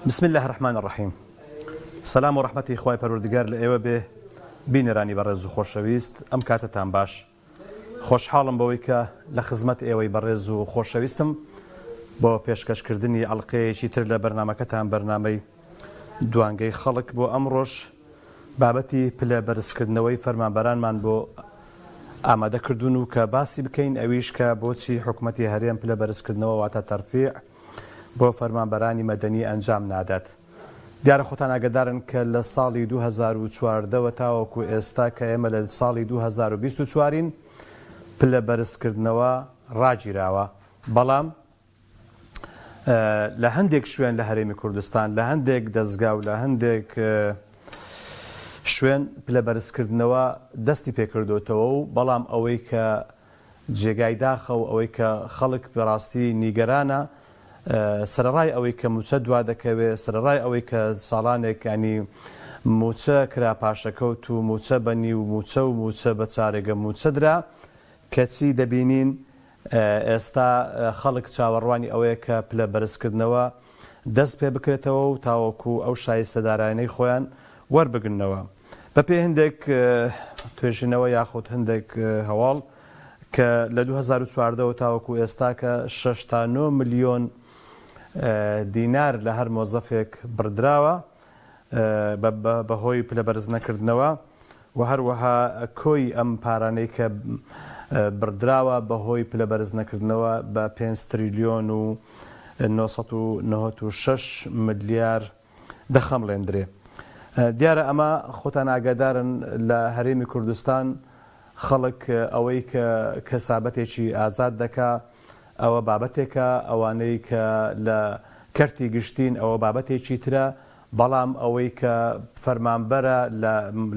بسم الله الرحمن الرحيم. سلام ورحمة إخوائي پروردگار لأيوة به بینرانی بەڕێز و خۆشەویست ئەم کاتتان باش خۆشحاڵم بەوەی کە لە خزمەت ئێوەی بەڕێز و خۆشەویستم بۆ پێشکەشکردنی ئەڵقەیەکی تر لە بەرنامەکەتان بەرنامەی دوانگەی خەڵک بۆ ئەمڕۆژ بابەتی پلە بەرزکردنەوەی فەرمانبەرانمان بۆ ئامادەکردوون و کە باسی بکەین ئەویش کە بۆچی حکوومەتی هەرێم پلە بەرزکردنەوە واتە تەرفیع بۆ فەرمانبەرانی مەدەنی ئەنجام نادات. دیارە خۆتان ئاگادارن کە لە ساڵی 2014 تاوەکو ئێستا کە ئێمە لە ساڵی 2024 پلە بەرزکردنەوە ڕاگیراوە، بەڵام لە هەندێک شوێن لە هەرێمی کوردستان لە هەندێک دەستگا و لە هەندێک شوێن پلە بەرزکردنەوە دەستی پێکردوتەوە و بەڵام ئەوەی کە جێگای داخە و ئەوەی کە خەڵک بەڕاستی نیگەرانە سەرڕای ئەوەی کە موچە دوا دەکەوێت، سەرڕای ئەوەی کە ساڵانێک ینی موچە کرا پاشەکەوت و موچە بەنی و موچە بە چارێگە موچەدرا کەچی دەبینین ئێستا خەڵک چاوەڕوانی ئەوەیە کە پلە بەرزکردنەوە دەست پێ بکرێتەوە و تاوەکو ئەو شایستەدارانەی خۆیان وەربگرنەوە بە پێ هەندێک توێژینەوە یاخود هەندێک هەواڵ کە لە 2014 تاوەکو ئێستا کە 6 ملیۆن دینار لە هەر مۆزەفێک بردراوە بەهۆی پلە بەرز نەکردنەوە و هەروەها کۆی ئەم پارانەی کە بردراوە بەهۆی پلە بەرز نەکردنەوە بە 5 تریلیۆن و 996 ملیار دەخەمڵێندرێ. دیارە ئەمە خۆتان ئاگادارن لە هەرێمی کوردستان خەڵک ئەوەی کە کەسابەتێکی ئازاد دەکا ئەوە بابەتێکە، ئەوانەی کە لە کەرتی گشتین ئەوە بابەتێکی ترە، بەڵام ئەوەی کە فەرمانبەرە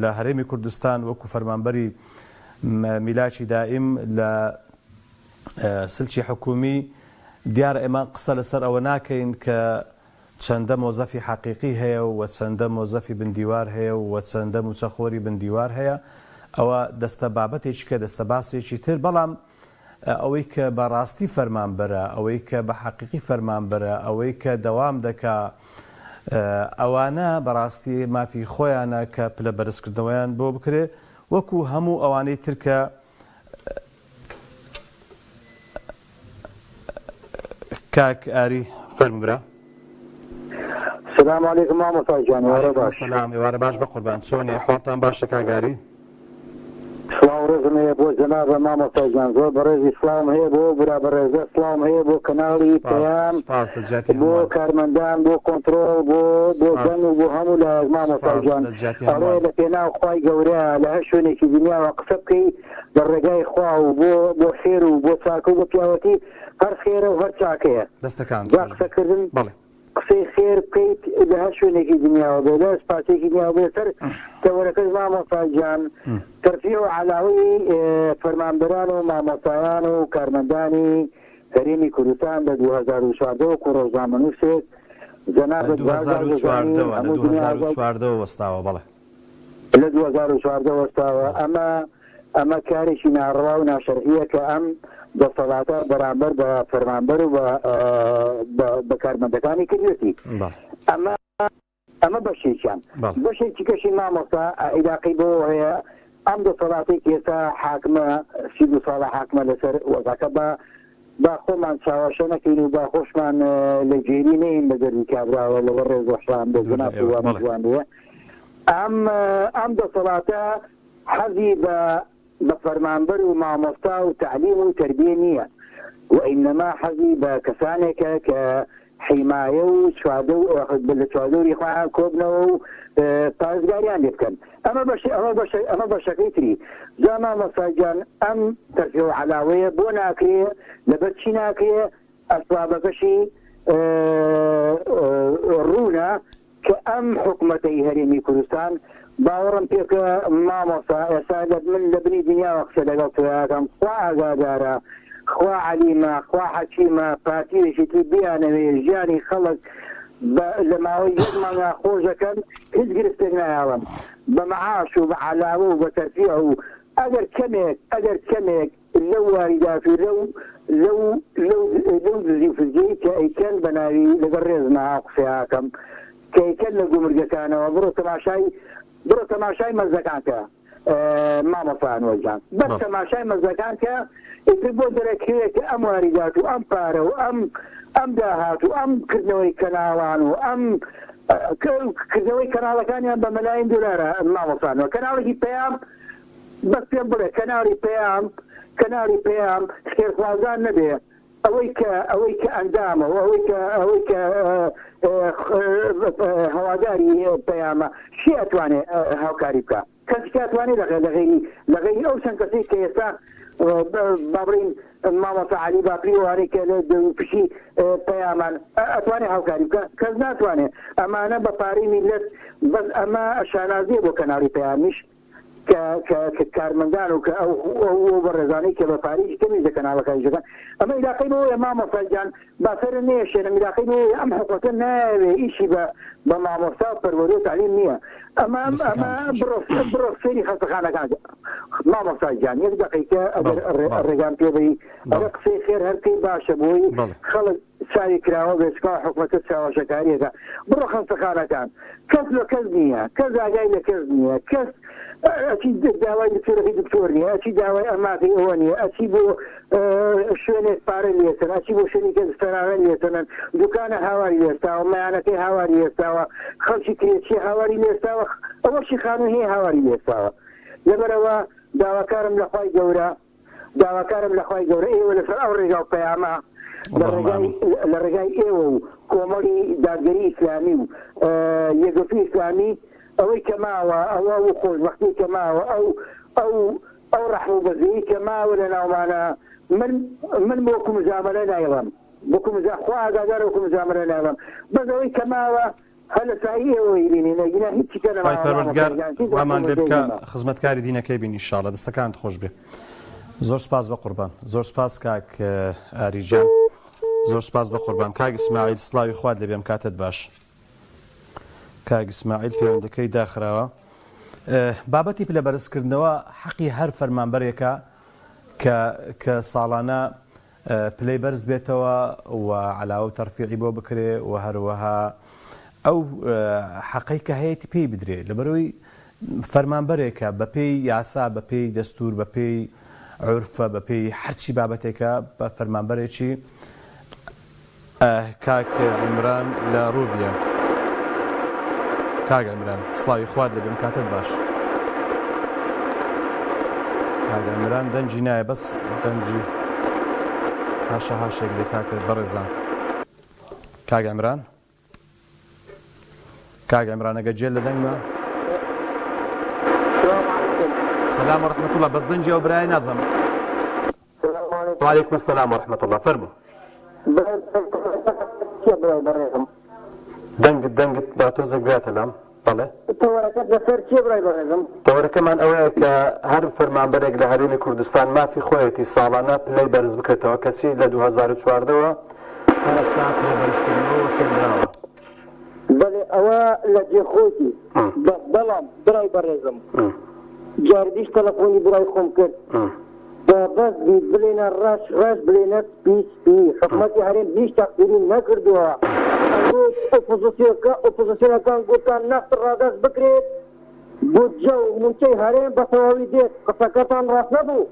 لە هەرێمی کوردستان وەکو فەرمانبەری میلاکی دائیم لە سلکی حکومی دیارە ئێمە قسە لەسەر ئەوە ناکەین کە چەندە مۆزەفی حەقیقی هەیە و چەندە مۆزەفی بندیوار هەیە و چەندە موچەخۆری بندیوار هەیە، ئەوە دەستە بابەتێکی کە دەستە باسێکی تر، بەڵام ئەوەی کە بەڕاستی فەرمانبەرە، ئەوەی کە بە حەقیقی فەرمانبەرە، ئەوەی کە دەوام دەکا، ئەوانە بەڕاستی مافی خۆیانە کە پلە بەرزکردنەوەیان بۆ بکرێ وەکو هەموو ئەوانەی تر کە کاک ئاری فەرموبرا. السلام عليكم مامۆستا گیان. سلام، ئێوارە باش بە قوربان، چۆنی ئەحواڵتان باشە کاگاری؟ سڵاو ڕێزم هەیە بۆ جەنابە مامۆستا گیان، زۆر بەڕێزی سڵاوم هەیە بۆ برا بەڕێزە، سڵاوم هەیە بۆ کەناڵی پەیام، بۆ کارمەندان، بۆ کۆنتڕۆڵ، بۆ جەنگ و بۆ هەموو لە مامۆستا گیان. ئەڕێ لە پێناو خوای گەورەیە لە هەر شوێنێکی دنیاوە قسە بکەی لە ڕێگای خوا و بۆ خێر و بۆ چاکە و بۆ پیاوەتی هەر خێرە و هەر چاکەیە. دەستەکان قسەکردن قسەی خێر بکەیت لە هەر شوێنێکی دنیاوە بێ، لە سپاسێکی دنیاوە بێتر تەوەرەکەی مامۆستا گیان تەرفیع و عەلاوەی فەرمانبەران و مامۆستایان و کارمەندانی هەرێمی کوردستان لە 2014 وەکو ڕۆژنامەنووسێک جەنابە 2014 وەستاوە. بەڵێ لە 2014 وەستاوە. ئەمە کارێکی ناڕەوا و ناشەرعیە کە ئەم دەسەڵاتە بەرامبەر بە فەرمانبەر و بە کارمەندەکانی کردوێتی. ئەمە بەشێکیان. بەشێکی کەشی مامۆستا عیلاقی بۆ هەیە ئەم دەسەڵاتێک ئێستا حاکمە 32 ساڵە حاکمە لەسەر وەزاکە با خۆمان چاوەشە نەکەین و با خۆشمان لە جێری نەین لە دەروی کابراوە لەوە ڕێزۆشان بە جنابوان بووە. ئەم دەسەڵاتە حەزی بە فەرمانبەر و مامۆستا و تعلیم و تربیە نییە، وئینەما حەزی بە کەسانێکە کە حیمایە و لە چوادۆری خۆیان کۆبنەوە و پارێزگاریان لێ بکەن. ئەمە بەشەکەی تری. جا مامۆستا گیان ئەم تەرفیع و عەلاوەیە بۆ ناکرێ لەبەر چی ناکرێ؟ ئەسبابەکەشی ڕوونە کە ئەم حکوومەتەی هەرێمی کوردستان باوەڕم پێکە مامۆستا ئێستا من لە بنی دنیاوە قسە لەگەڵ تۆیاکەم، خوا ئاگادارە، خوا عەلیمە، خوا حەکیمە، پارتیەشی بیانەوێ ژیانی خەڵک لە ماوەی یەک مانگا خۆش دەکەن، هیچ گرفتێک نایاوەم بە مەعاش و بە عەلاوە و بە تەرفیع و ئەگەر کەمێک لەو واریدات و لو دزی فزگی کە ئەیکەن بەناوی لەگەڵ ڕێزمەها قسەیاکەم کە ئەیکەن لە گومرگەکانەوە بڕۆ تەماشای مەزەکانکە مامەسان وەجان بەس تەماشای مەزەکانکە ئیتر بۆ دەرەکرێت کە ئەم واریدات و ئەم پارە و ئەم داهات و ئەم کردنەوەی کەناڵان و ئەم کردنەوەی کەناڵەکانیان بە مەلایەن دولارە مامەسانەوە کەناڵێکی پێیان بەس پێم بڵێ کەناڵی پێیان خێرخوازان نەبێ ئەوەی کە ئەندامە و ئەوەی کە هەواداری پەیامە شی ئەتوانێت هاوکاری بکە کەسی کاتوانێت لە غەیری ئەو چەند کەسی کە ئێستا بابڕین مامەسا عەلی باقری وانەی کە لە پشی پەیامان ئەتوانێت هاوکاری بکە کەس ناتوانێت ئەمانە بە پارەی میلەت بەس ئەمە شانازیە بۆ کەناڵی پەیامیش کە کارمەندان و کە ئەو بەڕێزانەی کە بە پارێزی کەمی لە کەناڵەکانیشەکان ئەمە عیلاقەی بەوەیە مامۆستاجان باسەرە نێشێنە عیلاقەی بەوەیە ئەم حکومەتە ناوێ ئیشی بە مامۆستا و پەروەری و تعلیم نییە ئەمە بڕۆ سێری خەستەخانەکان مامۆستاجان یەک دقیقە ئەگەر ڕێگان پێ بی ئەگە قسەی خێر هەرکەی باشە بۆی خەڵک چاوی کراوە بێچکا حکومەتە چاوەشەکاریەکە بڕۆ خەستەخانەکان کەس لە کەس نییە کەس ئاگای لە کەس نییە کەس ئەچی داوای دکتۆرەکەی دکتۆر نییە ئەچی داوای ئەماکەی ئەوە نییە ئەچی بۆ شوێنێک پارە لێسن ئەچی بۆ شوێنی کە دستەراوە لێسنن دوکانە هاواری لێستاوە مایانەکەی هاواری لێستاوە خەڵکی کرێچی هاواری لێستاوە ئەوەشی خانوو هەیە هاواری لێستاوە لەبەرەوە داواکارم لەخوای گەورە ئێوە لەسەر ئەو ڕێگا و پەیامە لە ڕێگای ئێوە و کۆمەڵی دادگەری ئیسلامی و یەکگرتووی ئیسلامی ئەوەی کە ماوە ئەوە و خۆشبەختی کە ماوە ئەو ڕەحم و بەزەیی کە ماوە لە ناومانە من بۆکو مزامەرە نایڵم خوا ئاگادارە وەکو مزامەرە نایڵم بەس ئەوەی کە ماوە هەلە سایی ئێوەی بینینە گینا هیچی کە خی پەروەردگار وامان لێ بکە خزمەتکاری دینەکەی بینی ئینشاڵڵا دەستەکانت خۆش بێ زۆر سپاس بە قوربان زۆر سپاس کاک ئاریجان زۆر سپاس بە قوربان کاک ئیسماعیل سڵاوی خوات لێبێم کاتت باش کاک ئیسماعیل پەیوەندەکەی داخراوە بابەتی پلە بەرزکردنەوە حەقی هەر فەرمانبەرێکە کە ساڵانە پلەی بەرز بێتەوە و عەلاوە تەرفیعی بۆ بکرێ و هەروەها ئەو حەقەی کە هەیەی پێی بدرێ لەبەرەوەی فەرمانبەرێکە بەپێی یاسا بەپێی دەستور بەپێی عورفە بەپێی هەرچی بابەتێکە بە فەرمانبەرێکی کاک عیمران لە ڕوڤیە کاک عیمران سڵاوی خوات لێبێم کاتت باش کاک عیمران دەنجی نایە بەس دەنجی هاشە هاشێک لێ کاکە بەڕێزان کاک عیمران ئەگە جێل لە دەنگمە سلام و رحمة الله بەس دەنجی ئەو برای نازەم وعليكم السلام ورحمة الله فەرموو دەنگت با تۆزێک بێتە لام بەڵێ تەوەرەکەمان ئەوەیە کە هەر فەرمانبەرێک لە هەرێمی کوردستان مافی خۆیەتی ساڵانە پلەی بەرز بکرێتەوە کەچی لە 2014ەوە هەستا پلە بەرزکردنەوە وەستێنراوە بەڵێ ئەوە لە جێخۆتی بەڵام برای بەڕێزم جاردیش تەلەفۆنی برای خۆم کرد بەس بلێنە ڕاش بلێنە سپی حکومەتی هەرێم هیچ تەقدیری نەکردووە ئۆپۆزیسیۆنەکان گوتان نەخت ڕادەست بکرێت بودجە و موچەی هەرێم بە تەواوی دێت قسەکەتان ڕاست نەبوو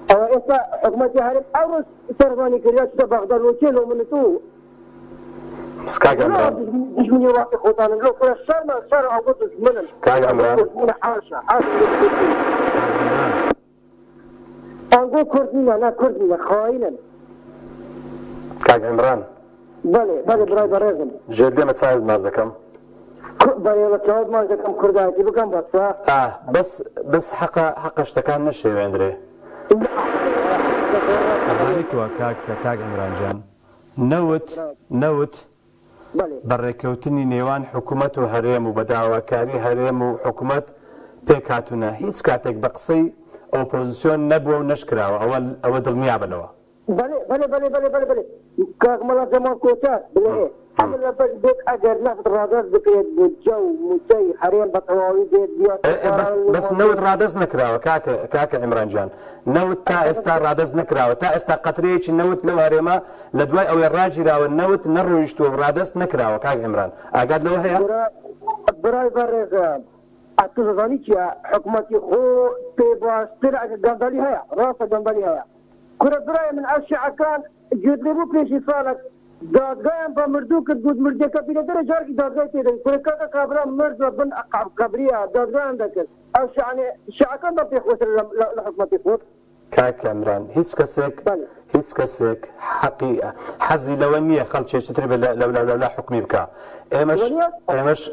ئەوە ئێستا حکومەتی هەرێم ئەو ڕۆژ سەربانی کردیا چتە بەغداد وەکێ لەو منت و دژمنی واقعی خۆتانن لەو کورە شەر ئەوگۆ دژمنن حاشا ئەنگۆ کوردینە نا کوردینە خاینن کاک عیمران بەڵێ برای بەڕێزم ژێر لێمە چاوت ماز دەکەم بەێوە چاوت ماز دەکەم کوردایەتی بکەم بەسا بەس حەقە شتەکان نەشێوێندرێ ئەزانی تۆ کاک عیمرانجان نەوت بەڕێکەوتنی نێوان حکوومەت و هەرێم و بەداواکاری هەرێم و حکوومەت پێکاتونە هیچ کاتێک بە قسەی ئۆپۆزیسیۆن نەبووە و نەشکراوە ئەوە دڵنیا بنەوە بەڵێ کاک مەڵات زەمان کۆتا بڵێ أما لبس بيت أجر نفط رادس بكريت بجو مجي حريم بطواوي بيت بيوت بس نوت رادز نكراوه كاك عمران جان نوت تا استا رادز نكراوه تا استا قطريش نوت لو هريما لدواي او الراجي راو النوت نروجتو رادز نكراوه كاك عمران اقعد له هيا براي برز اتزاني يا حكومتي خو تباستر غندالي هيا راس غندالي هيا كره براي من اشعه كان جدربو بيشي صالك دادگاهم با مردو که بود مرده که بیره در جارکی دادگاه تیدن کنه که کابرا مرد و بن قبریه دادگاهم دکر او شعکان با پیخوش لحکمتی خود كاك عمران هيتس كسك حقيقة حزي لو اني خلت تترب لا حكمي بكا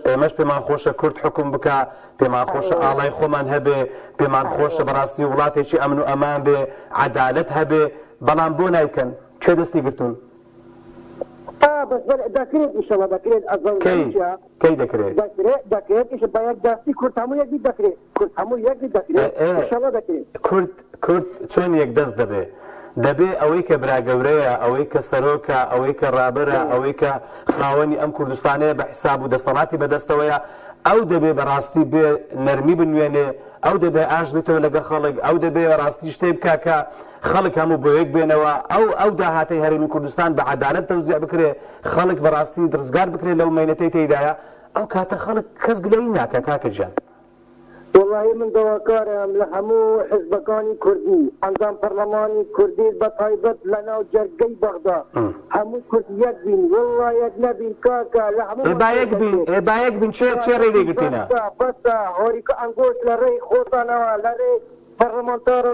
ايمش بما خوش كرد حكم بكا بما خوش الله يخومن هبه بما خوش براستي ولاتي شي امن وامان به عدالت هبه بلان بو نايكن چه دستي قرتون بس دكريت ان شاء الله دكريت كي دكريت ايش بايك دستي كرد همو يك دكريت كرد همو يك دكريت ان شاء الله دكريت كرد چون يك دست دبي اويك براغوريا اويك سروكا اويك رابرا اويك خاوني ام كردستانيه بحساب دستلاتي بدستويا او دبي براستي بنرمي بنوينه او دبي اش بتو لغا خلق او دبي براستي شتيب كاكا خلق همو بويك بينوا او داهاتي هرمي كردستان بعدالت توزيع بكري خلق براستي درزگار بكري لو مينتي تيدايا او كاتا خلق كز قلينا كاكا جان والله من دواكارهم لحمو حزبكاني كردي عندهم برلماني كردي بطايبت لنا وجرقي بغداد همو كرد يكبين والله يجنبين كاكا لحمو بايك بين شير ريلي قلتنا بس هوريكا انقوش لري خوطانا لري برلمانتارو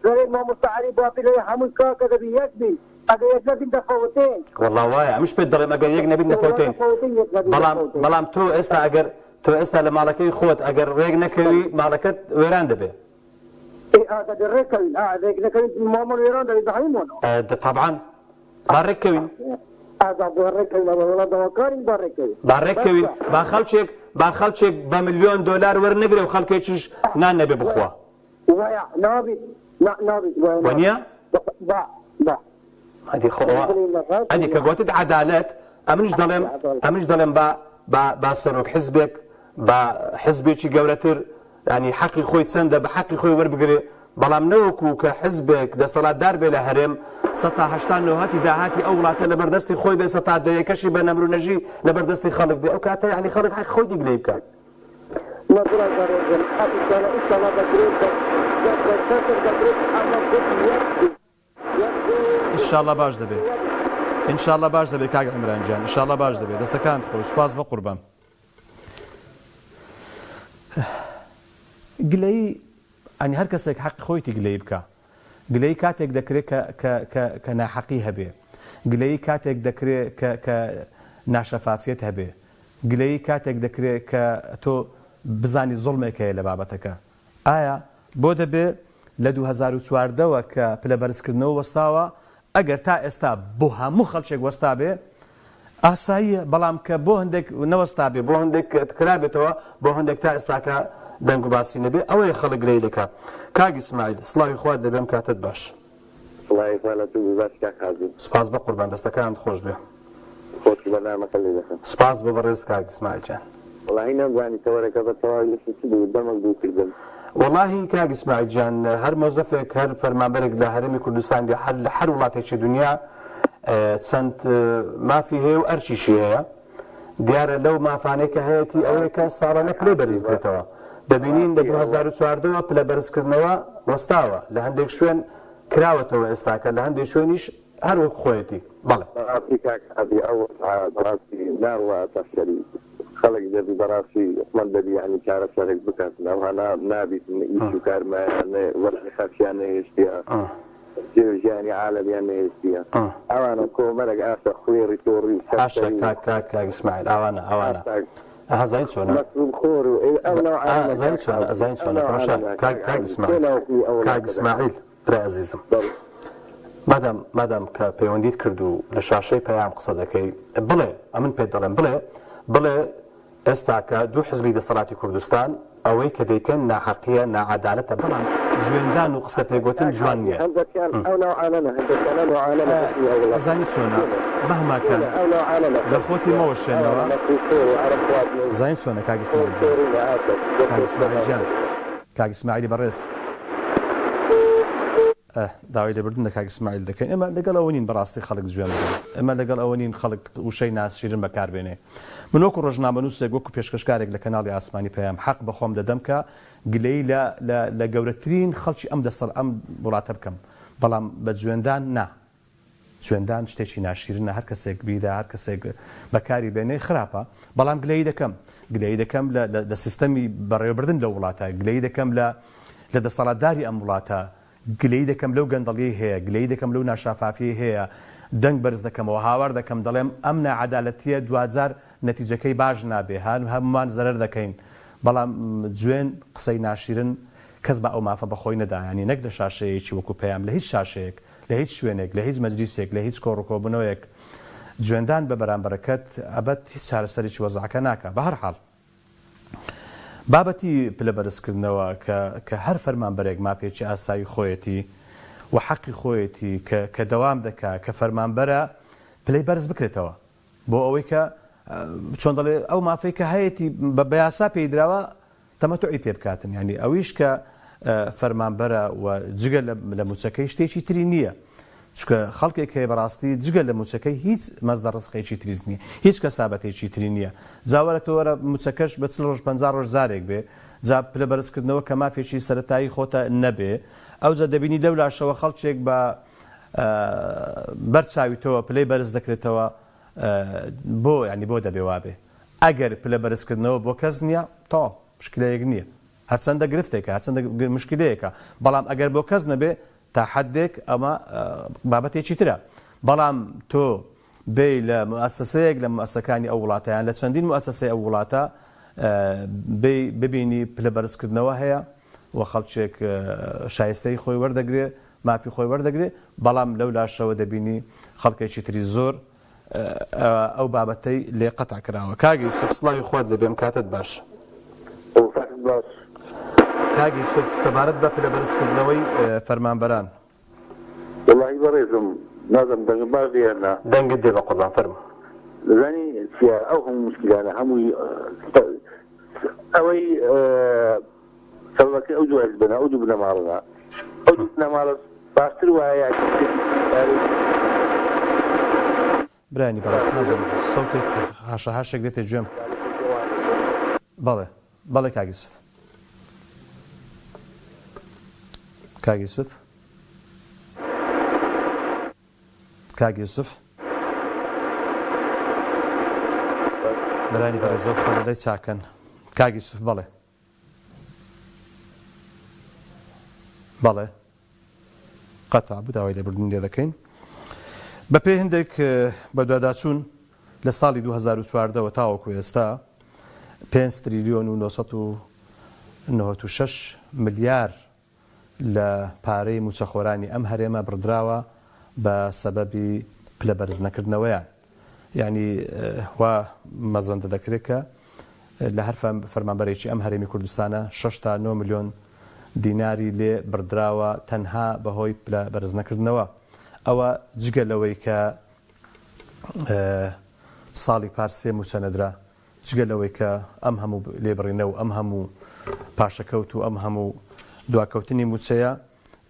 لري ما مستعري باطلي همو كاكا دبي يكبين اگر يجنبين دفوتين والله وايا مش بيدرم اگر يجنبين دفوتين بلام تو استا اگر تو استا لمالكي خوت اگر ريق نكوي مالكت ويران دبي هذا الركوي ريق نكوي مامور ويران دبي بحيمون طبعا باركوين هذا باركوي والله دواكارين باركوين باخلشك بمليون دولار ورنقري وخلكيش نان نبي بخوا ويا نابي ونيا با هذه خوا هذه كقوت عدالات امنش ظلم با سروك حزبك بحزبي قولتر يعني حقي خوي تسنده بحقي خوي وربقري بلام نوكو كحزبك دا صلاة دار بلا هرم سطا هشتان نوهاتي داهاتي اولاتا لبردستي خوي بي سطا دا يكشي بنمرو نجي لبردستي خلق بي او كاتا يعني خلق حق خوي دي قليبك نظرة دارجل حقي كان إشتالا بكريت ان شاء الله باش دبي ان شاء الله باش دبي كاك عمران جان ان شاء الله باش دبي دستكان خوش سپاس بقربان قلي يعني هر كسك حق خويتي قلي بكا قلي كاتك دكري ك ناحقي هبه قلي كاتك دكري ك ناشفافيت هبه قلي كاتك دكري ك تو بزاني ظلمك لبابتك آية بودبه ل 2014 وك بلبرسكرنو وستاوا اگر تا استا بو همو خلچك وستا به اسایی بلام که بو هندك نوستا به بو هندك تكرابتو بو هندك تا استا که دنگو باسی نبی او خلق لیلك کاگ اسماعیل صلاح خواد لبم کاتت باش الله يفعلته باش كاخذ سپاس بقربان دستکان خوش به خوش برنامج خلي سپاس ببرز کاگ اسماعیل جان والله نبغاني تورك بتوايل في كده قدامك دوك والله كاگ اسماعيل جان هر موظفك هر فرمانبرك لهرمي كردستان دي حل ولاتي الدنيا تسنت ما فيه وارشي شيء ديار لو ما فانيك هيتي اويك صار لك ليبرز بكتوا دبينين د 2014 بلا برز كرنوا وستاوا لهندك شوين كراوتو استاك لهندك شوينيش هر وك خويتي بلا افريكا هذه اول براسي نار وتشري خلق جدي براسي من بدي يعني كارثه شرك بكات لو انا نابي يشو كارما يعني ولا خافيانه يشتيها يعني عالم يعني يشتيها انا كو مرق اسا خويري توري حاشا كاك اسماعيل اوانا هزايد شونا زايد شونا كرشان كاك اسماعيل برا عزيزم مادام كبيونديت كردو لشاشي بيام قصدكي بلي امن بيدلن بلي استاكا دو حزبي دسالاتي كردستان ئەوەی کە دەیکەن ناحەقیە ناعادالەتە بەڵام جوێندان و قسە پێگوتن جوان نییە ئەزانی چۆنە مەهماکەن لە خۆتی مەوە شوێنەوە زانین چۆنە کاک ئیسماعیل جان کاک ئیسماعیلی بەڕێز داوای لێبوردن لە کاک ئیسماعیل دەکەین ئێمە لەگەڵ ئەوە نین بەڕاستی خەڵک جوێن بکەن ئێمە لەگەڵ ئەوە نین خەڵک وشەی ناسشیرن بەکاربێنێ من وەکو ڕۆژنامەنووسێک وەکو پێشکەشکارێک لە کەناڵی ئاسمانی پێیام حەق بەخۆم دەدەم کە گلەی لە گەورەترین خەڵکی ئەم وڵاتە بکەم بەڵام بە جوێندان نا جوێندان شتێکی ناشیرنە هەر کەسێک بیدا هەر کەسێک بەکاری بێنێ خراپە بەڵام گلەی دەکەم لە سیستەمی بەڕێوەبردن لە وڵاتە گلەی دەکەم لە دەسەڵاتداری ئەم وڵاتە گلەی دەکەم لەو گەندەڵی هەیە گلەی دەکەم لەو ناشافافی هەیە دەنگ بەرز دەکەمەوە هاوار دەکەم دەڵێم ئەم نەعەدالەتیە دوجار نەتیجەکەی باش نابێ هەمومان زەرەر دەکەین بەڵام جوێن قسەی ناشیرن کەس بە ئەو مافە بەخۆی نەدا ینی نەک لە شاشەیەکی وەکو پێیام لە هیچ شاشەیەک لە هیچ شوێنێک لە هیچ مەجلیسێک لە هیچ کۆڕکۆبنەوەیەک جوێندان بە بەرامبەرەکەت ئەبەت هیچ چارەسەرێکی وەزعەکە ناکە بە هەر حاڵ بابەتی پلەبەرزکردنەوە کە هەر فەرمانبەرێک مافێکی ئاسایی خۆیەتی و حەقی خۆیەتی کە دەوام دەکا کە فەرمانبەرە پلەی بەرز بکرێتەوە بۆ ئەوەی کە چۆن دەڵێ ئەو مافەی کە هەیەی بە یاسا پێی دراوە تەمەتوعی پێ بکاتن ینی ئەویش کە فەرمانبەرە و جگە لە موچەکەی شتێکی تری نییە چکە خەڵکێک هەیە بەڕاستی جگە لە موچەکەی هیچ مەزدە ڕزقێکی تریز نییە هیچ کەسابەتێکی تری نییە جاوەرە تۆوەرە موچەکەش بە 50 ڕۆژ زارێک بێ جا پلەبەرزکردنەوە کە مافێکی سەرەتایی خۆتە نەبێ ئەوجا دەبینی دەولاشەوە خەڵکێک بە بەرچاویتەوە پلەی بەرز دەکرێتەوە بۆ ینی بۆ دەبێ وابێ ئەگەر پلەبەرزکردنەوە بۆ کەس نییە تا مشکلەیەک نییە هەرچەندە گرفتێکە هەرچەندە مشکلەیەکە بەڵام ئەگەر بۆ کەس نەبێ تا حدێک ئەمە بابەتێکی ترە بەڵام تۆ بێ لە مؤسسەیەک لە مؤسسەکانی ئەو وڵاتەیان لە چەندین مؤسسەی ئەو وڵاتە ببینی پلەبەرزکردنەوە هەیە و خەڵکێک شایستەی خۆی وەردەگرێ مافی خۆی وەردەگرێ بەڵام لەو لاشەوە دەبینی خەڵکێکی تری زۆر ئەو بابەتەی لێ قەتع کراوە کاگی یوسف سڵاوی خۆت لەبێم کاتت باش کاگی یوسف سەبارەت بە پلەبەرزکردنەوەی فەرمانبەران والله بەڕێزم نازم دەنگ باشیانە دەنگت دێ بە قوربان فەرموو زانی ئەو هەموو مشکلانە هەمووی ئەوەی سەبەکە ئەو دوو حیزبەنە ئەو دوو بنەماڵەنە ئەو دوو بنەماڵە باشتر وایە برانی بەڕاست نەزم سەوتێک هاشەهاشێک دێتە گوێم بەڵێ کاگی یوسف کاگی یوسف کاگی یوسف برانی بەڕێزە و خەڵەی چاکەن کاگی یوسف بەڵێ قەتع بوو داوای لێبوردن لێ دەکەین بە پێی هەندێک بە دواداچوون لە ساڵی 2014ەوە تاوەکو ئێستا 5 تریلیۆن و 996 ملیار لە پارەی موچەخۆرانی ئەم هەرێمە بڕدراوە بە سەبەبی پلەبەرز نەکردنەوەیان یعنی وا مەزەندە دەکرێت کە لە هەر فەرمانبەرێکی ئەم هەرێمی کوردستانە 6 تا 9 میلیۆن دیناری لێ بڕدراوە تەنها بەهۆی پلەبەرز نەکردنەوە ئەوە جگە لەوەی کە ساڵی پارسێ موچەنەدرا جگە لەوەی کە ئەم هەموو لێبڕینە و ئەم هەموو پاشەکەوت و ئەم هەموو دواکەوتنی موچەیە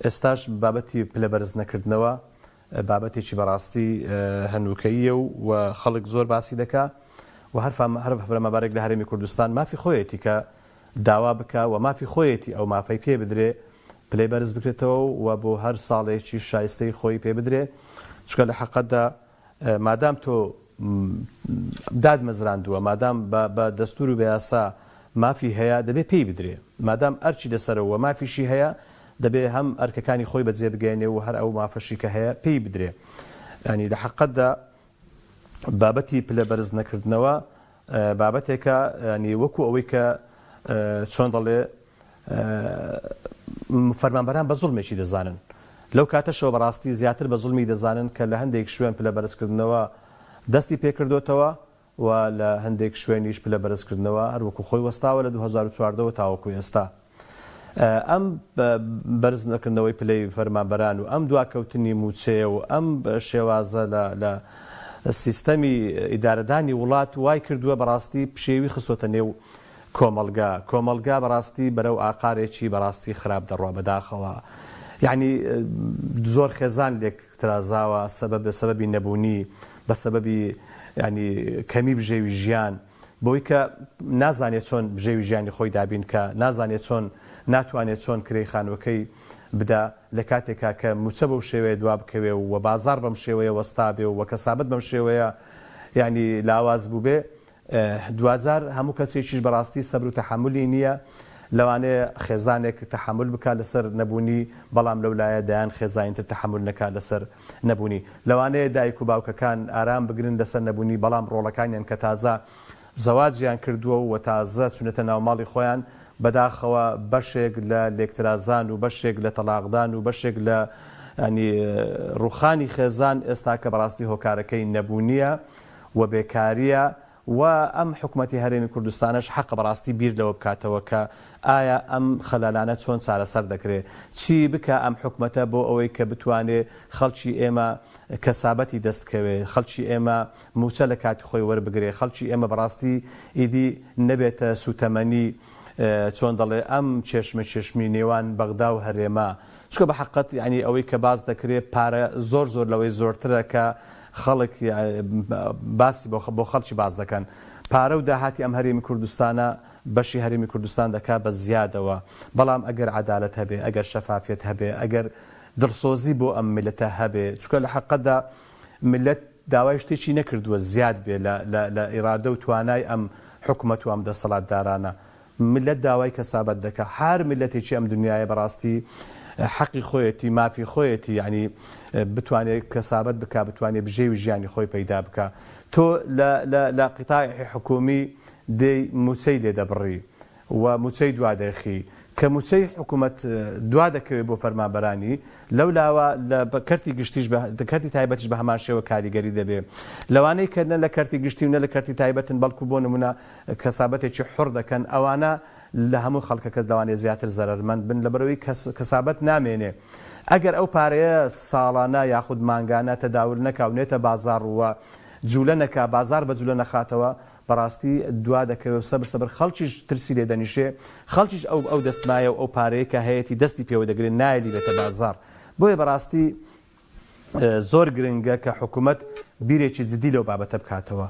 ئێستاش بابەتی پلەبەرز نەکردنەوە بابەتێکی بەڕاستی هەنووکەیە و خەڵک زۆر باسی دەکا و هەر فەرمانبەرێک لە هەرێمی کوردستان مافی خۆیەتی کە داوا بکە و مافی خۆیەتی ئەو مافەی پێ بدرێ پلەی بەرز بکرێتەوە و بۆ هەر ساڵێکی شایستەی خۆی پێ بدرێ چکە لە حەقەتدا مادام تۆ داد مەزراندووە مادام بە دەستور و بە یاسا مافی هەیە دەبێ پێی بدرێ مادام ئەرچی لەسەرەوە مافیشی هەیە دەبێ هەم ئەرکەکانی خۆی بەجێ بگەێنێ و هەر ئەو مافەشی کە هەیە پێی بدرێ ینی لە حەقەتدا بابەتی پلەبەرز نەکردنەوە بابەتێکە ینی وەکو ئەوەی کە چۆن دەڵێ فەرمانبەران بە زوڵمێکی دەزانن لەو کاتەشەوە بەڕاستی زیاتر بە زوڵمی دەزانن کە لە هەندێک شوێن پلەبەرزکردنەوە دەستی پێکردوتەوە و لە هەندێک شوێنیش پلە بەرزکردنەوە هەروەکو خۆی وەستاوە لە 2014 تاوەکو ئێستا. ئەم بەرز نەکردنەوەی پلەی فەرمانبەران و ئەم دواکەوتنی موچێ و ئەم شێوازە لە سیستەمی ئیدارەدانی وڵات وای کردووە بەڕاستی پشێوی خستۆتە نێو کۆمەلگا بەڕاستی بەرەو ئاقارێکی بەڕاستی خراپ دەڕوا بەداخەوە. یعنی زۆر خێزان لێک ترازاوە سەبەبی نەبوونی بە سەبەبی ینی کەمی بژێوی ژیان بۆی کە نازانێت چۆن بژێوی ژیانی خۆی دابین کە نازانێت چۆن ناتوانێت چۆن کرێی خانوەکەی بدا لە کاتێکا کە موچە بەو شێوەیە دوا بکەوێ و بازار بەم شێوەیە وەستا بێ و کەسابەت بەم شێوەیە ینی لاواز بوو بێ دوجار هەموو کەسێکیش بەڕاستی سەبر و تەحملی نییە لەوانەیە خێزانێک تەحمل بکات لەسەر نەبوونی بەڵام لەولایە دایان خێزانتر تەحمل نەکات لەسەر نەبوونی لەوانەیە دایک و باوکەکان ئارام بگرن لەسەر نەبوونی بەڵام ڕۆڵەکانیان کە تازە زەواجیان کردووە و تازە چونەتە ناوماڵی خۆیان بەداخەوە بەشێک لە لێکترازان و بەشێک لە تەلاقدان و بەشێک لە ڕوخانی خێزان ئێستا کە بەڕاستی هۆکارەکەی نەبوونیە و بێکاریە و ئەم حکوومەتی هەرێمی کوردستانش حەق بەڕاستی بیر لەوە بکاتەوە کە ئایا ئەم خەلالانە چۆن چارەسەر دەکرێت چی بکە ئەم حکوومەتە بۆ ئەوەی کە بتوانێت خەڵکی ئێمە کەسابەتی دەستکەوێ خەڵکی ئێمە موچە لە کاتی خۆی وەربگرێ خەڵکی ئێمە بەڕاستی ئیدی نەبێتە سوتەمەنی چۆن دەڵێ ئەم چێشمی نێوان بەغدا و هەرێما چکە بە حقت ینی ئەوەی کە باز دەکرێت پارە زۆر لەوەی زۆرترە کە خەڵک باسی بۆ خەڵکی باز دەکەن پارە و داهاتی ئەم هەرێمی کوردستانە بەشی هەرێمی کوردستان دەکات بە زیادەوە بەڵام ئەگەر عەدالەت هەبێ ئەگەر شەفافیت هەبێ ئەگەر دڵسۆزی بۆ ئەم میلەتە هەبێ چکە لە حەقەتدا میلەت داوای شتێکی نەکردووە زیاد بێ لە ئیرادە و توانای ئەم حکوومەت و ئەم دەسەڵاتدارانە میلەت داوای کەسابەت دەکات هەر میلەتێکی ئەم دنیاە بەڕاستی حەقی خۆیەتی مافی خۆیەتی ینی بتوانێت کەسابەت بکە بتوانێت بژێوی ژیانی خۆی پەیدا بکە تۆ لە قیتاعی حکومی دەی موچەی لێ دەبڕی و موچەی دوا دەخی کە موچەی حکوومەت دوا دەکەوێت بۆ فەرمانبەرانی لەولاوە لە کەرتی گشتیش کەرتی تایبەتیش بە هەمان شێوە کاریگەری دەبێت لەوانەی کە نە لە کەرتی گشتی و نە لە کەرتی تایبەتن بەڵکو بۆ نمونە کەسابەتێکی حڕ دەکەن ئەوانە لە هەموو خەڵکە کەس داوانێ زیاتر زەرمەند بن لەبەرەوەی کەسابەت نامێنێ ئەگەر ئەو پارەیە ساڵانە یاخود مانگانە تەداول نەکاونێتە بازار وە جوولە نەکا بازار بە جوولە نەخاتەوە بەڕاستی دوا دەکەوێت سەبر خەڵکیش ترسی لێ دەنیشێ خەڵکیش ئەو دەستمایە و ئەو پارەیە کە هەیەی دەستی پێوە دەگرێت نایلی بێتە بازار بۆیە بەڕاستی زۆر گرنگە کە حکوومەت بیرێکی جدی لەو بابەتە بکاتەوە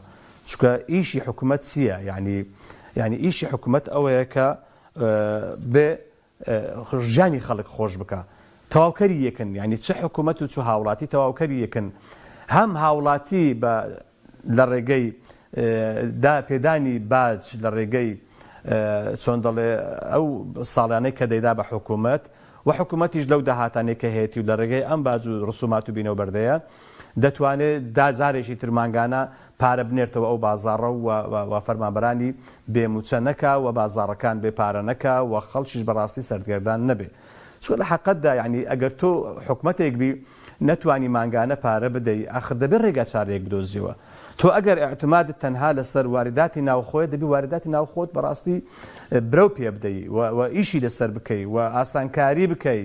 چکە ئیشی حکوومەت چییە ینی ئیشی حکوومەت ئەوەیە کە بێ ژیانی خەڵک خۆش بکە تەواوکەری یەکن ینی چه حکوومەت و چ هاوڵاتی تەواوکەری یەکن هەم هاوڵاتی لە ڕێگەی پێدانی باج لە ڕێگەی چۆن دەڵێ ئەو ساڵانەی کە دەیدا بە حکوومەت و حکوومەتیش لەو داهاتانەی کە هەیەی و لە ڕێگەی ئەم باج و ڕسومات و بینەوە بەردەیە دەتوانێت دازارێکی ترمانگانە پارە بنێرتەوە ئەو بازاڕە و فەرمانبەرانی بێموچە نەکا و بازاڕەکان بێ پارە نەکا و خەڵکیش بەڕاستی سەردگەردان نەبێ چۆ لە حەقەتدا ینی ئەگەر تۆ حکوومەتێک بی نەتوانی مانگانە پارە بدەی ئاخر دەبێت ڕێگا چارەیەک بدۆزیوە تۆ ئەگەر ئاعتمادت تەنها لەسەر وارداتی ناوخۆیە دەبی وارداتی ناوخۆت بەڕاستی برەو پێ بدەی و ئیشی لەسەر بکەی و ئاسانکاری بکەی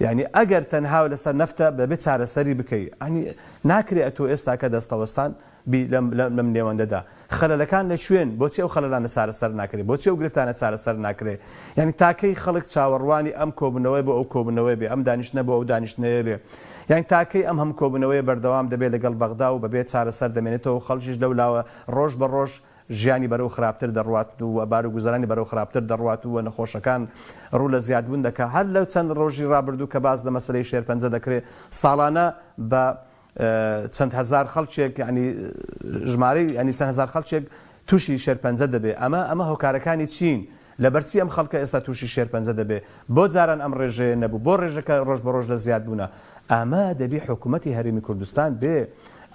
یعنی ئەگەر تەنها لەسەر نەفتە بەبێت چارەسەری بکەی ئەنی ناکرێت تۆ ئێستا کە دەستەوەستان لەم نێوەندەدا خەلەلەکان لە شوێن بۆچی ئەو خەلەلانە چارەسەر ناکرێت بۆچی ئەو گرفتانە چارەسەر ناکرێت یعنی تاکەی خەڵک چاوەڕوانی ئەم کۆبنەوەی بۆ ئەو کۆبنەوەی بێ ئەم دانیشتنە بۆ ئەو دانیشتنەیە بێ یعنی تاکەی ئەم هەم کۆبنەوەی بەردەوام دەبێت لەگەڵ بەغدا و بەبێت چارەسەر دەمێنێتەوە خەڵکیش لەولاوە ڕۆژ بە ڕۆژ ژیانی بەرەو خراپتر دەڕوات و بار و گوزارانی بەرەو خراپتر دەڕوات و نەخۆشەکان ڕوو لە زیادبوون دەکات هەر لەو چەند ڕۆژی ڕابردوو کە باز لە مەسەلەی شێرپەنجە دەکرێت ساڵانە بە چەند هەزار خەڵکێک ینی ژمارەی ینی چەند هەزار خەڵکێک تووشی شێرپەنجە دەبێت ئەمە هۆکارەکانی چین لەبەرچی ئەم خەڵکە ئێستا تووشی شێرپەنجە دەبێت بۆ جاران ئەم ڕێژەیە نەبوو بۆ ڕێژەکە ڕۆژ بە ڕۆژ لە زیاد بوونە ئەمە دەبی حکوومەتی هەرێمی کوردستان بێ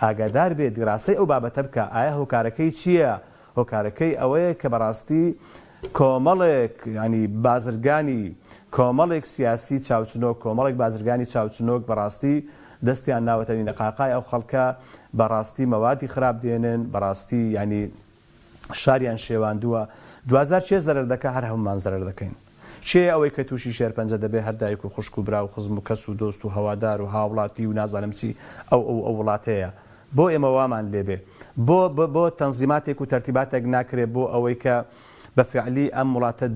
ئاگادار بێت گراسی ئەو بابەتە بکە ئایا هۆکارەکەی چییە هۆکارەکەی ئەوەیە کە بەڕاستی کۆمەڵێک ینی بازرگانی کۆمەڵێک سیاسی چاوچنۆک کۆمەڵێک بازرگانی چاوچنۆک بەڕاستی دەستیان ناوەتەوی نەقاقای ئەو خەڵکە بەڕاستی مەوادی خراپ دێنن بەڕاستی ینی شاریان شێواندووە دوزار چێ زەرەر دەکە هەر هەمومان زەرەر دەکەین چێ ئەوەی کە تووشی شێرپەنجە دەبێ هەردایک و خوشک و برا و خزم و کەس و دۆست و هەوادار و هاوڵاتی و نازانم چی ئەو وڵاتەیە بۆ ئێمە وامان لێبێ بۆ تەنزیماتێک و تەرتیباتێک ناکرێت بۆ ئەوەی کە بەفعلی ئەم وڵاتە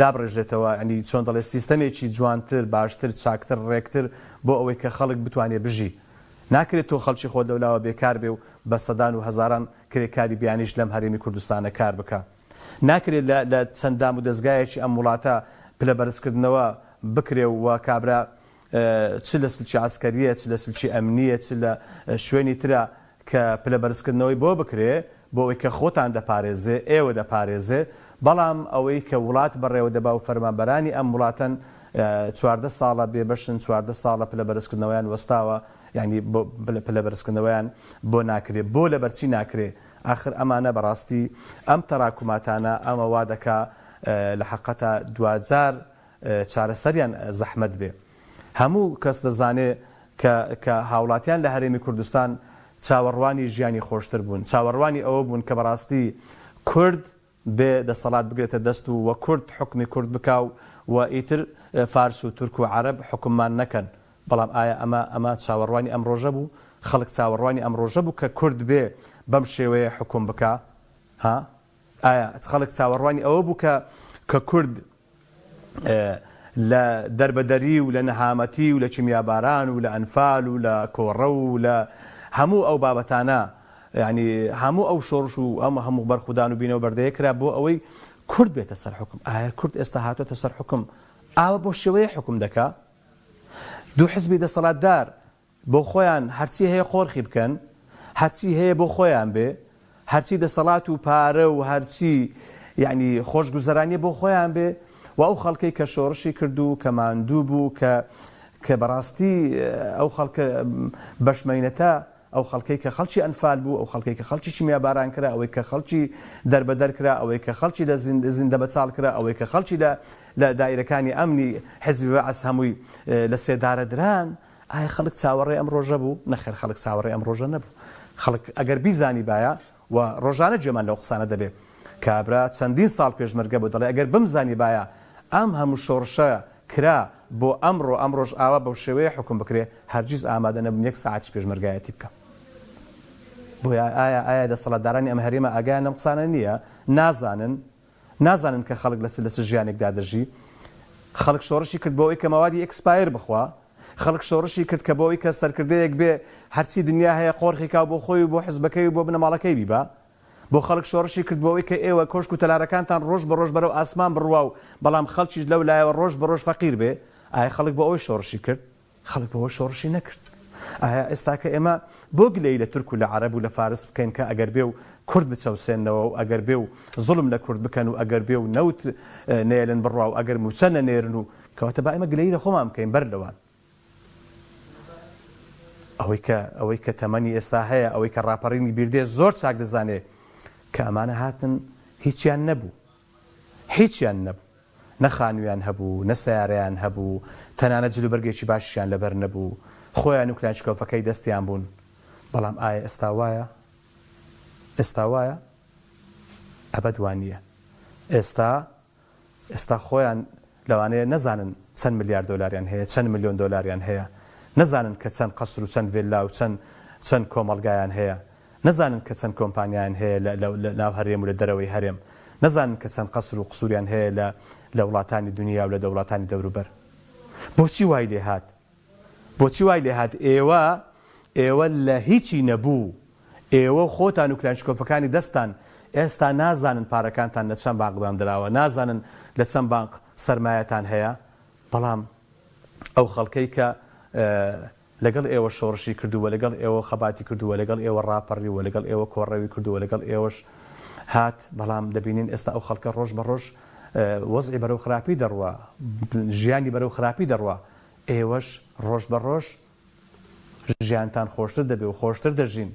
دابڕێژێتەوە ئەنی چۆن دەڵێ سیستەمێکی جوانتر باشتر چاکتر ڕێکتر بۆ ئەوەی کە خەڵک بتوانێت بژی ناکرێت تۆ خەڵکی خۆ دەولاوە بێکار بێ و بە سەدان و هەزاران کرێکاری بیانیش لەم هەرێمی کوردستانە کار بکە ناکرێت لە چەندام و دەستگایەکی ئەم وڵاتە پلە بەرزکردنەوە بکرێ و کابرا چ لە سلکی عسکەریە چ لە سلکی ئەمنیە چ لە شوێنی ترە کە پلە بەرزکردنەوەی بۆ بکرێ بۆ ئەوەی کە خۆتان دەپارێزێ ئێوە دەپارێزێ بەڵام ئەوەی کە وڵات بەڕێوە دەبا و فەرمانبەرانی ئەم وڵاتەن 14 ساڵە بێبەشن 14 ساڵە پلە بەرزکردنەوەیان وەستاوە یعنی پلە بەرزکردنەوەیان بۆ ناکرێت بۆ لە بەرچی ناکرێ آخر ئەمانە بەڕاستی ئەم تەراکوماتانە ئەمە وا دەکا لە حەقەتە دوزار چارەسەریان زەحمەت بێ هەموو کەس دەزانێ کە هاوڵاتیان لە هەرێمی کوردستان چاوەڕوانی ژیانی خۆشتر بوون چاوەڕوانی ئەوە بوون کە بەڕاستی کورد بێ دەسەڵات بگرێتە دەست و کورد حکمی کورد بکاو و ئیتر فارس و تورک و عەرەب حکممان نەکەن بەڵام ئایا ئەمە چاوەڕوانی ئەم ڕۆژە بوو خەڵک چاوەڕوانی ئەم ڕۆژە بوو کە کورد بێ بەم شێوەیە حکم بکە ها ئایا خەڵک چاوەڕوانی ئەوە بوو کە کورد لە دەربەدەری و لە نەهامەتی و لە چمیاباران و لە ئەنفال و لە کۆڕە و لە هەموو ئەو بابەتانە یعنی هەموو ئەو شۆڕش و ئەمە هەموو بەرخودان و بینەوە بەردەیە کرا بۆ ئەوەی کورد بێتە سەر حکم ئایا کورد ئێستا هاتوۆتە سەر حکم ئاوە بۆ شێوەیە حکم دەکا دوو حزبی دەسەڵاتدار بۆ خۆیان هەرچی هەیە خۆرخی بکەن هەرچی هەیە بۆ خۆیان بێ هەرچی دەسەڵات و پارە و هەرچی یعنی خۆشگوزەرانی بۆ خۆیان بێ و ئەو خەڵکەی کە شۆڕشی کردو کە ماندوو بوو کە بەڕاستی ئەو خەڵکە بەشمەینەتە ئەو خەڵکەی کە خەڵکی ئەنفال بوو ئەو خەڵکەی کە خەڵکی چمیاباران کرا ئەوەی کە خەڵکی دەربەدەر کرا ئەوەی کە خەڵکی لە زیندە بەچاڵ کرا ئەوەی کە خەڵکی لە دایرەکانی ئەمنی حزبی بەعەس هەمووی لە سێدارە دران ئایا خەڵک چاوەڕێ ئەم ڕۆژە بوو نەخێر خەڵک چاوەڕێ ئەم ڕۆژە نەبوو خەڵک ئەگەر بیزانی باە و ڕۆژانە جێمان لەو قسانە دەبێت کابرا چەندین ساڵ پێشمەرگە بۆ دەڵێ ئەگەر بمزانی باە ئەم هەموو شۆڕشە کرا بۆ ئەمڕۆ ئەم ڕۆژ ئاوا بەو شێوەیە حکم بکرێ هەرگیز ئامادە نەبووم 1 ساعتی پێشمەرگایەتی بکەم بۆیە ئایا دەسەڵاتدارانی ئەم هەرێمە ئاگایان ئەم قسانە نییە نازانن کە خەڵک لەس ژیانێکدا دەژی خەڵک شۆڕشی کرد بۆ ئەوەی کە مەوادی ئەکسپایر بخوا خەڵک شۆڕشی کرد کە بۆ ئەوەی کە سەرکردەیەک بێ هەرچی دنیا هەیە قۆرخی کا بۆ خۆی و بۆ حزبەکەی و بۆ بنەماڵەکەی بیبا بۆ خەڵک شۆڕشی کرد بۆ ئەوەی کە ئێوە کۆشک و تەلارەکانتان ڕۆژ بە ڕۆژ بەرەو ئاسمان بڕوا و بەڵام خەڵکیش لەو لایەوە ڕۆژ بە ڕۆژ فەقیر بێ ئایا خەڵک بۆ ئەوەی شۆڕشی کرد خەڵک بۆ ئەوەی شۆڕشی نەکرد ئایا ئێستا کە ئێمە بۆ گلەی لە تورک و لە عەرەب و لە فارس بکەین کە ئەگەر بێ و کورد بچەوسێنەوە و ئەگەر بێ و زوڵم لە کورد بکەن و ئەگەر بێ و نەوت نێلن بڕوا و ئەگەر موچە نەنێرن و کەواتە با ئێمە گلەی لە خۆمان بکەین بەر لەوان ئەوەی کە تەمەنی ئێستا هەیە ئەوەی کە ڕاپەڕینی بیردێ زۆر چاک دەزانێ کە ئەمانە هاتن هیچیان نەبوو نەخانویان هەبوو نە سیارەیان هەبوو تەنانەت جلوبەرگێکی باشیان لەبەر نەبوو خۆیان و کلاشکۆفەکەی دەستیان بوون بەڵام ئایا ئێستا وایە ئەبەد وان نییە ئێستا خۆیان لەوانەیە نەزانن چەند ملیار دۆلاریان هەیە چەند ملیۆن دۆلاریان هەیە نەزانن کە چەند قەسر و چەند ڤێلا و چەند کۆمەڵگایان هەیە نەزانن کە چەند کۆمپانیایان هەیە لە ناو هەرێم و لە دەرەوەی هەرێم نەزانن کە چەند قەسر و قسووریان هەیە لە وڵاتانی دنیا و لە دەوڵاتانی دەوروبەر بۆچی وای لێ هات ئێوە لە هیچی نەبوو ئێوە خۆتان و کلانشکۆفەکانی دەستان ئێستا نازانن پارەکانتان لە چەند بانقدان دراوە نازانن لە چەند بانق سەرمایەتان هەیە بەڵام ئەو خەڵکەی کە لەگەڵ ئێوە شۆڕشی کردووە لەگەڵ ئێوە خەباتی کردووە لەگەڵ ئێوە ڕاپەڕیوە لەگەڵ ئێوە کۆڕەوی کردووە لەگەڵ ئێوەش هات بەڵام دەبینین ئێستا ئەو خەڵکە ڕۆژ بە ڕۆژ وەزعی بەرەو خراپی دەڕوا ژیانی بەرەو خراپی دەڕوا ئێوەش ڕۆژ بە ڕۆژ ژیانتان خۆشتر دەبێ و خۆشتر دەژین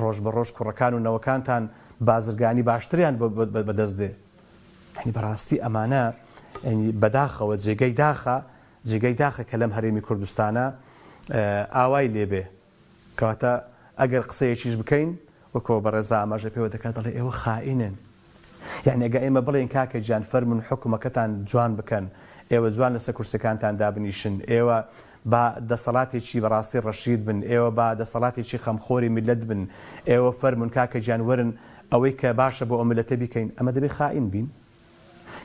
ڕۆژ بە ڕۆژ کوڕەکان و نەوەکانتان بازرگانی باشتریان بەدەست دێ بەڕاستی ئەمانە بەداخەوە جێگەی داخە کە لەم هەرێمی کوردستانە ئاوای لێبێ کەواتە ئەگەر قسەیەکیش بکەین وەکەوە بەڕێزا ئاماژە پێوە دەکات دەڵێ ئێوە خائینن یعنی ئەگە ئێمە بڵێن کاکە گیان فەرمون حکومەکەتان جوان بکەن ئێوە جوان لەسەر کورسەکانتان دابنیشن ئێوە با دەسەڵاتێکی بەڕاستی ڕەشید بن ئێوە با دەسەڵاتێکی خەمخۆری میلەت بن ئێوە فەرمون کاکە گیان وەرن ئەوەی کە باشە بۆ ئەو میلەتە بیکەین ئەمە دەبێت خائین بین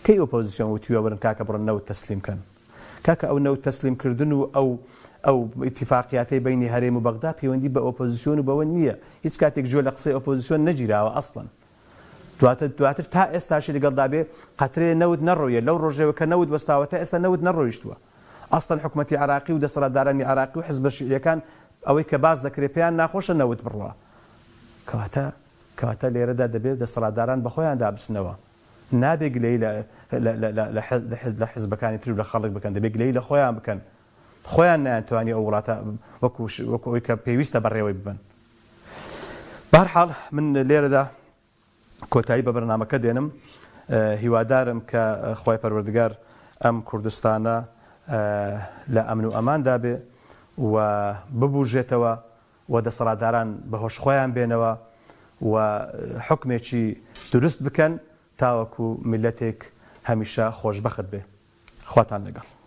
کەی ئۆپۆزیسیۆن وتووە وەرن کاکە بڕن نەوت تەسلیم کەن کاکە ئەو نەوت تەسلیم کردن و ئەو ئیتیفاقیاتەی بینی هەرێم و بەغدا پەیوەندی بە ئۆپۆزیسیۆن و بەوە نییە هیچ کاتێک گوێ لە قسەی ئۆپۆزیسیۆن نەگیراوە ئەسڵەن دواتر تا ئێستاشی لەگەڵدا بێ قەترێ نەوت نەڕۆیە لەو ڕۆژێوە کە نەوت وەستاوە تا ئێستا نەوت نەڕۆیشتووە ئەسڵەن حکوومەتی عراقی و دەسەڵاتدارانی عراقی و حزب شیعیەکان ئەوەی کە باز دەکرێت پێیان ناخۆشە نەوت بڕوە کەواتە لێرەدا دەبێت دەسەڵاتداران بەخۆیان دابچنەوە نابێ گلەی لە حزبەکانی تر لە خەڵک بکەن دەبێت گلەی لە خۆیان بکەن خۆیان نایانتوانی ئەو وڵاتە وەکو ئەوی کە پێویستە بەڕێوەی ببن بەهەرحاڵ من لێرەدا کۆتایی بە بەرنامەکە دێنم هیوادارم کە خۆی پەروەردگار ئەم کوردستانە لە ئەمن و ئەماندا بێ و ببوژێتەوە و دەسەڵاتداران بەهۆش خۆیان بێنەوە و حکمێکی دروست بکەن تاوەکو میلەتێک هەمیشە خۆشبەخت بێ خواتان لەگەڵ